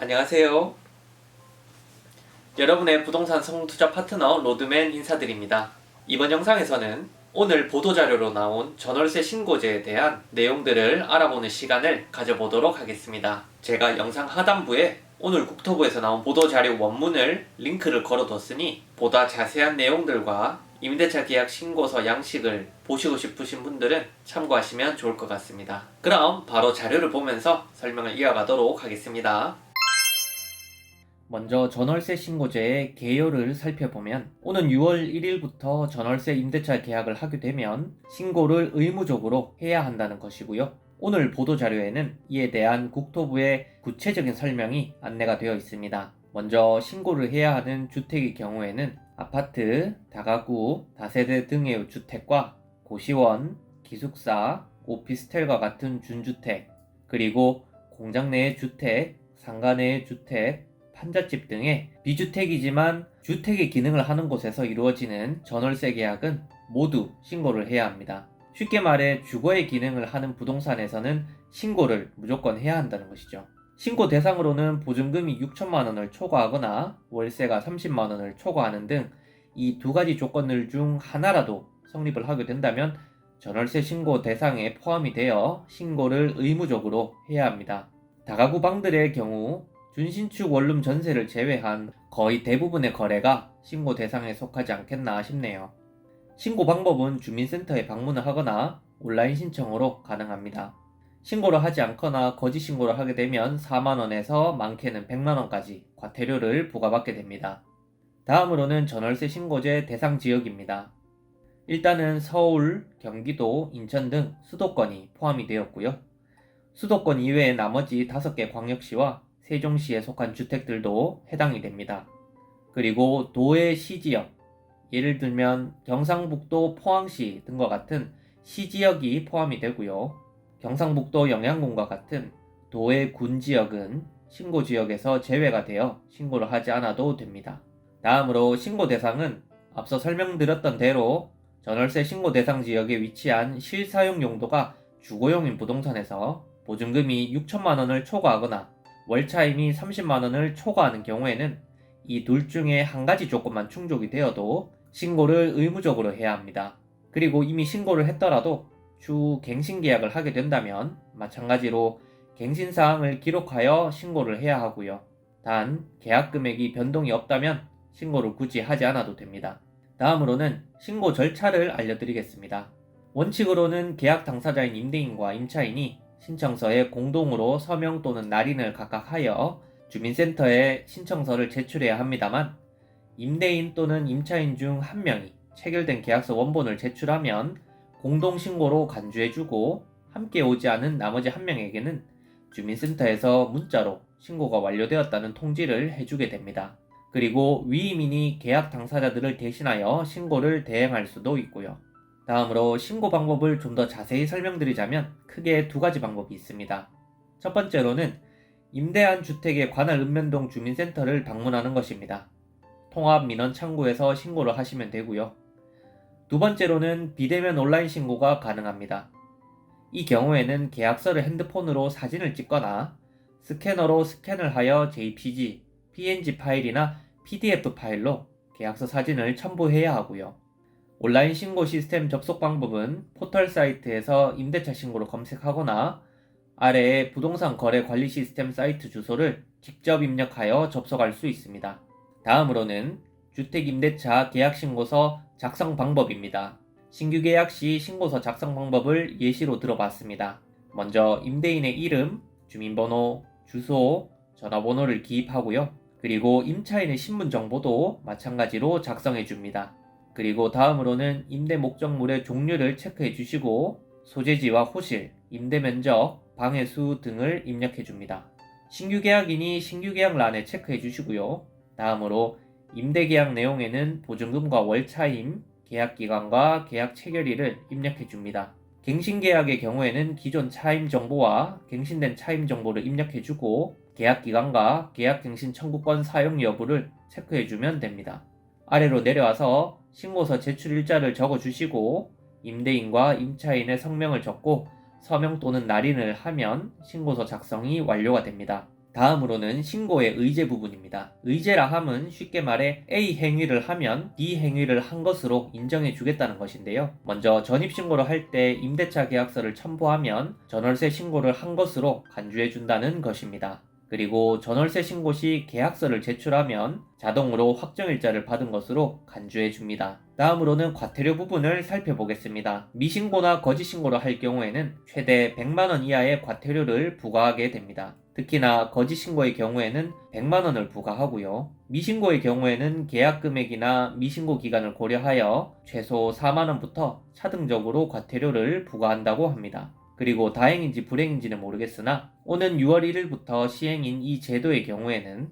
안녕하세요. 여러분의 부동산 성투자 파트너 로드맨 인사드립니다. 이번 영상에서는 오늘 보도자료로 나온 전월세 신고제에 대한 내용들을 알아보는 시간을 가져보도록 하겠습니다. 제가 영상 하단부에 오늘 국토부에서 나온 보도자료 원문을 링크를 걸어뒀으니 보다 자세한 내용들과 임대차 계약 신고서 양식을 보시고 싶으신 분들은 참고하시면 좋을 것 같습니다. 그럼 바로 자료를 보면서 설명을 이어가도록 하겠습니다. 먼저 전월세 신고제의 개요를 살펴보면 오는 6월 1일부터 전월세 임대차 계약을 하게 되면 신고를 의무적으로 해야 한다는 것이고요. 오늘 보도자료에는 이에 대한 국토부의 구체적인 설명이 안내가 되어 있습니다. 먼저 신고를 해야 하는 주택의 경우에는 아파트, 다가구, 다세대 등의 주택과 고시원, 기숙사, 오피스텔과 같은 준주택, 그리고 공장 내의 주택, 상가 내의 주택, 판잣집 등의 비주택이지만 주택의 기능을 하는 곳에서 이루어지는 전월세 계약은 모두 신고를 해야 합니다. 쉽게 말해 주거의 기능을 하는 부동산에서는 신고를 무조건 해야 한다는 것이죠. 신고 대상으로는 보증금이 6천만 원을 초과하거나 월세가 30만 원을 초과하는 등 이 두 가지 조건들 중 하나라도 성립을 하게 된다면 전월세 신고 대상에 포함이 되어 신고를 의무적으로 해야 합니다. 다가구 방들의 경우 준신축 원룸 전세를 제외한 거의 대부분의 거래가 신고 대상에 속하지 않겠나 싶네요. 신고 방법은 주민센터에 방문을 하거나 온라인 신청으로 가능합니다. 신고를 하지 않거나 거짓 신고를 하게 되면 4만원에서 많게는 100만원까지 과태료를 부과받게 됩니다. 다음으로는 전월세 신고제 대상 지역입니다. 일단은 서울, 경기도, 인천 등 수도권이 포함이 되었고요. 수도권 이외의 나머지 5개 광역시와 세종시에 속한 주택들도 해당이 됩니다. 그리고 도의 시지역, 예를 들면 경상북도 포항시 등과 같은 시지역이 포함이 되고요. 경상북도 영양군과 같은 도의 군지역은 신고지역에서 제외가 되어 신고를 하지 않아도 됩니다. 다음으로 신고 대상은 앞서 설명드렸던 대로 전월세 신고 대상 지역에 위치한 실사용 용도가 주거용인 부동산에서 보증금이 6천만 원을 초과하거나 월차임이 30만 원을 초과하는 경우에는 이 둘 중에 한 가지 조건만 충족이 되어도 신고를 의무적으로 해야 합니다. 그리고 이미 신고를 했더라도 추후 갱신계약을 하게 된다면 마찬가지로 갱신사항을 기록하여 신고를 해야 하고요. 단 계약금액이 변동이 없다면 신고를 굳이 하지 않아도 됩니다. 다음으로는 신고 절차를 알려드리겠습니다. 원칙으로는 계약 당사자인 임대인과 임차인이 신청서에 공동으로 서명 또는 날인을 각각 하여 주민센터에 신청서를 제출해야 합니다만 임대인 또는 임차인 중 한 명이 체결된 계약서 원본을 제출하면 공동신고로 간주해주고 함께 오지 않은 나머지 한 명에게는 주민센터에서 문자로 신고가 완료되었다는 통지를 해주게 됩니다. 그리고 위임인이 계약 당사자들을 대신하여 신고를 대행할 수도 있고요. 다음으로 신고 방법을 좀 더 자세히 설명드리자면 크게 두 가지 방법이 있습니다. 첫 번째로는 임대한 주택의 관할 읍면동 주민센터를 방문하는 것입니다. 통합 민원 창구에서 신고를 하시면 되고요. 두 번째로는 비대면 온라인 신고가 가능합니다. 이 경우에는 계약서를 핸드폰으로 사진을 찍거나 스캐너로 스캔을 하여 JPG, PNG 파일이나 PDF 파일로 계약서 사진을 첨부해야 하고요. 온라인 신고 시스템 접속 방법은 포털 사이트에서 임대차 신고를 검색하거나 아래에 부동산 거래 관리 시스템 사이트 주소를 직접 입력하여 접속할 수 있습니다. 다음으로는 주택임대차 계약신고서 작성 방법입니다. 신규 계약 시 신고서 작성 방법을 예시로 들어봤습니다. 먼저 임대인의 이름, 주민번호, 주소, 전화번호를 기입하고요. 그리고 임차인의 신분정보도 마찬가지로 작성해 줍니다. 그리고 다음으로는 임대 목적물의 종류를 체크해 주시고 소재지와 호실, 임대 면적, 방해 수 등을 입력해 줍니다. 신규 계약이니 신규 계약란에 체크해 주시고요. 다음으로 임대 계약 내용에는 보증금과 월차임, 계약 기간과 계약 체결일을 입력해 줍니다. 갱신 계약의 경우에는 기존 차임 정보와 갱신된 차임 정보를 입력해 주고 계약 기간과 계약 갱신 청구권 사용 여부를 체크해 주면 됩니다. 아래로 내려와서 신고서 제출 일자를 적어 주시고 임대인과 임차인의 성명을 적고 서명 또는 날인을 하면 신고서 작성이 완료가 됩니다. 다음으로는 신고의 의제 부분입니다. 의제라 함은 쉽게 말해 A 행위를 하면 B 행위를 한 것으로 인정해 주겠다는 것인데요. 먼저 전입신고를 할 때 임대차 계약서를 첨부하면 전월세 신고를 한 것으로 간주해 준다는 것입니다. 그리고 전월세 신고 시 계약서를 제출하면 자동으로 확정일자를 받은 것으로 간주해 줍니다. 다음으로는 과태료 부분을 살펴보겠습니다. 미신고나 거짓신고를 할 경우에는 최대 100만원 이하의 과태료를 부과하게 됩니다. 특히나 거짓신고의 경우에는 100만원을 부과하고요. 미신고의 경우에는 계약 금액이나 미신고 기간을 고려하여 최소 4만원부터 차등적으로 과태료를 부과한다고 합니다. 그리고 다행인지 불행인지는 모르겠으나 오는 6월 1일부터 시행인 이 제도의 경우에는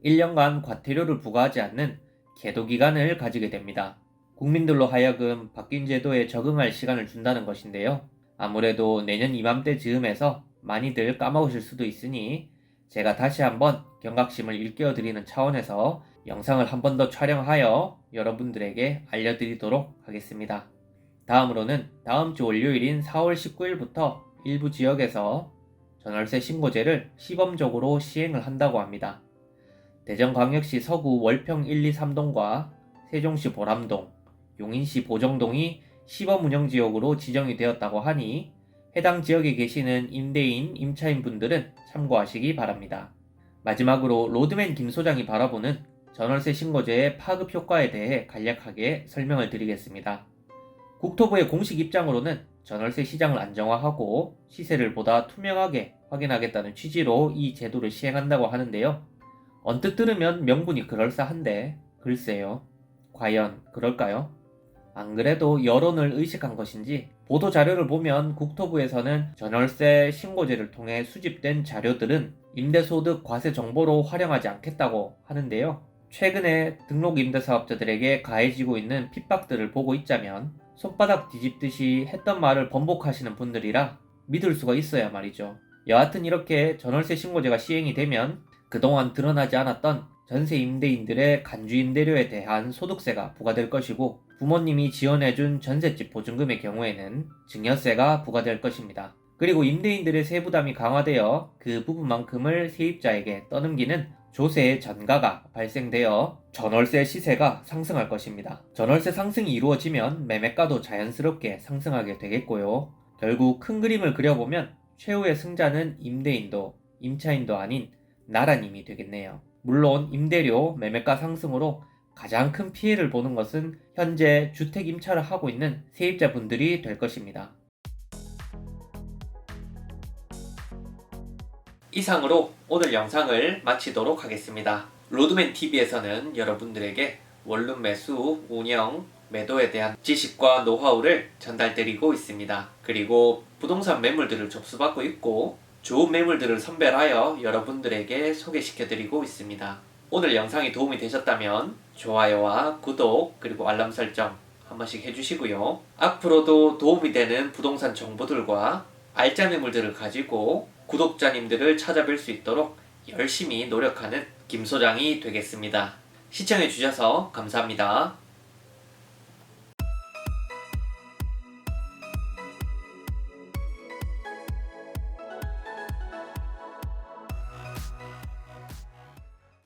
1년간 과태료를 부과하지 않는 계도 기간을 가지게 됩니다. 국민들로 하여금 바뀐 제도에 적응할 시간을 준다는 것인데요. 아무래도 내년 이맘때 즈음에서 많이들 까먹으실 수도 있으니 제가 다시 한번 경각심을 일깨워드리는 차원에서 영상을 한 번 더 촬영하여 여러분들에게 알려드리도록 하겠습니다. 다음으로는 다음 주 월요일인 4월 19일부터 일부 지역에서 전월세 신고제를 시범적으로 시행을 한다고 합니다. 대전광역시 서구 월평 1, 2, 3동과 세종시 보람동, 용인시 보정동이 시범 운영 지역으로 지정이 되었다고 하니 해당 지역에 계시는 임대인, 임차인 분들은 참고하시기 바랍니다. 마지막으로 로드맨 김 소장이 바라보는 전월세 신고제의 파급 효과에 대해 간략하게 설명을 드리겠습니다. 국토부의 공식 입장으로는 전월세 시장을 안정화하고 시세를 보다 투명하게 확인하겠다는 취지로 이 제도를 시행한다고 하는데요. 언뜻 들으면 명분이 그럴싸한데 글쎄요. 과연 그럴까요? 안 그래도 여론을 의식한 것인지 보도 자료를 보면 국토부에서는 전월세 신고제를 통해 수집된 자료들은 임대소득 과세 정보로 활용하지 않겠다고 하는데요. 최근에 등록 임대사업자들에게 가해지고 있는 핍박들을 보고 있자면 손바닥 뒤집듯이 했던 말을 번복하시는 분들이라 믿을 수가 있어야 말이죠. 여하튼 이렇게 전월세 신고제가 시행이 되면 그동안 드러나지 않았던 전세 임대인들의 간주 임대료에 대한 소득세가 부과될 것이고 부모님이 지원해준 전셋집 보증금의 경우에는 증여세가 부과될 것입니다. 그리고 임대인들의 세부담이 강화되어 그 부분만큼을 세입자에게 떠넘기는 조세의 전가가 발생되어 전월세 시세가 상승할 것입니다. 전월세 상승이 이루어지면 매매가도 자연스럽게 상승하게 되겠고요. 결국 큰 그림을 그려보면 최후의 승자는 임대인도 임차인도 아닌 나라님이 되겠네요. 물론 임대료, 매매가 상승으로 가장 큰 피해를 보는 것은 현재 주택 임차를 하고 있는 세입자분들이 될 것입니다. 이상으로 오늘 영상을 마치도록 하겠습니다. 로드맨TV에서는 여러분들에게 원룸 매수, 운영, 매도에 대한 지식과 노하우를 전달드리고 있습니다. 그리고 부동산 매물들을 접수받고 있고 좋은 매물들을 선별하여 여러분들에게 소개시켜드리고 있습니다. 오늘 영상이 도움이 되셨다면 좋아요와 구독 그리고 알람 설정 한 번씩 해주시고요. 앞으로도 도움이 되는 부동산 정보들과 알짜 매물들을 가지고 구독자님들을 찾아뵐 수 있도록 열심히 노력하는 김 소장이 되겠습니다. 시청해주셔서 감사합니다.